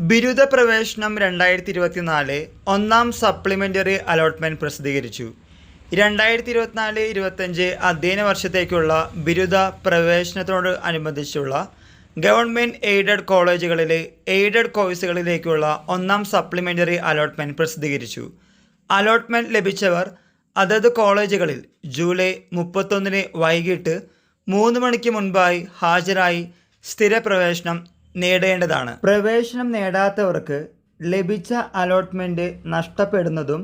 ബിരുദ പ്രവേശനം 2024 ഒന്നാം സപ്ലിമെൻ്ററി അലോട്ട്മെൻറ്റ് പ്രസിദ്ധീകരിച്ചു. 2024-25 അധ്യയന വർഷത്തേക്കുള്ള ബിരുദ പ്രവേശനത്തോട് അനുബന്ധിച്ചുള്ള ഗവൺമെൻറ് എയ്ഡഡ് കോളേജുകളിലെ എയ്ഡഡ് കോഴ്സുകളിലേക്കുള്ള ഒന്നാം സപ്ലിമെൻ്ററി അലോട്ട്മെൻറ്റ് പ്രസിദ്ധീകരിച്ചു. അലോട്ട്മെൻറ്റ് ലഭിച്ചവർ അതത് കോളേജുകളിൽ ജൂലൈ 31 വൈകിട്ട് 3 മണിക്ക് മുൻപായി ഹാജരായി സ്ഥിരപ്രവേശനം നേടേണ്ടതാണ്. പ്രവേശനം നേടാത്തവർക്ക് ലഭിച്ച അലോട്ട്മെൻറ്റ് നഷ്ടപ്പെടുന്നതും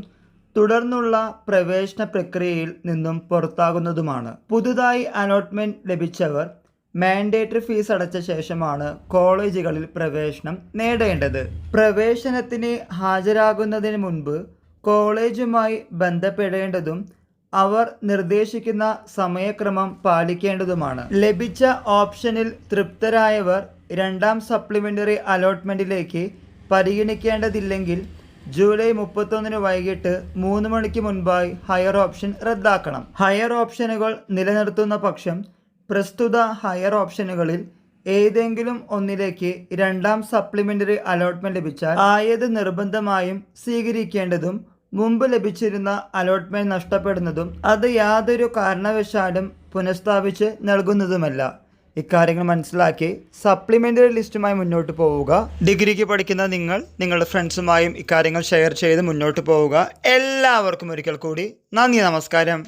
തുടർന്നുള്ള പ്രവേശന പ്രക്രിയയിൽ നിന്നും പുറത്താകുന്നതുമാണ്. പുതുതായി അലോട്ട്മെൻറ്റ് ലഭിച്ചവർ മാൻഡേറ്ററി ഫീസ് അടച്ച ശേഷമാണ് കോളേജുകളിൽ പ്രവേശനം നേടേണ്ടത്. പ്രവേശനത്തിന് ഹാജരാകുന്നതിന് മുൻപ് കോളേജുമായി ബന്ധപ്പെടേണ്ടതും അവർ നിർദ്ദേശിക്കുന്ന സമയക്രമം പാലിക്കേണ്ടതുമാണ്. ലഭിച്ച ഓപ്ഷനിൽ തൃപ്തരായവർ രണ്ടാം സപ്ലിമെൻ്ററി അലോട്ട്മെൻറ്റിലേക്ക് പരിഗണിക്കേണ്ടതില്ലെങ്കിൽ ജൂലൈ 31 വൈകിട്ട് 3 മണിക്ക് മുൻപായി ഹയർ ഓപ്ഷൻ റദ്ദാക്കണം. ഹയർ ഓപ്ഷനുകൾ നിലനിർത്തുന്ന പക്ഷം പ്രസ്തുത ഹയർ ഓപ്ഷനുകളിൽ ഏതെങ്കിലും ഒന്നിലേക്ക് രണ്ടാം സപ്ലിമെൻ്ററി അലോട്ട്മെൻറ്റ് ലഭിച്ചാൽ ആയത് നിർബന്ധമായും സ്വീകരിക്കേണ്ടതും മുമ്പ് ലഭിച്ചിരുന്ന അലോട്ട്മെൻറ്റ് നഷ്ടപ്പെടുന്നതും അത് യാതൊരു കാരണവശാലും പുനഃസ്ഥാപിച്ച് നൽകുന്നതുമല്ല. ഇക്കാര്യങ്ങൾ മനസ്സിലാക്കി സപ്ലിമെൻ്ററി ലിസ്റ്റുമായി മുന്നോട്ട് പോവുക. ഡിഗ്രിക്ക് പഠിക്കുന്ന നിങ്ങളുടെ ഫ്രണ്ട്സുമായും ഇക്കാര്യങ്ങൾ ഷെയർ ചെയ്ത് മുന്നോട്ട് പോവുക. എല്ലാവർക്കും ഒരിക്കൽ കൂടി നന്ദി, നമസ്കാരം.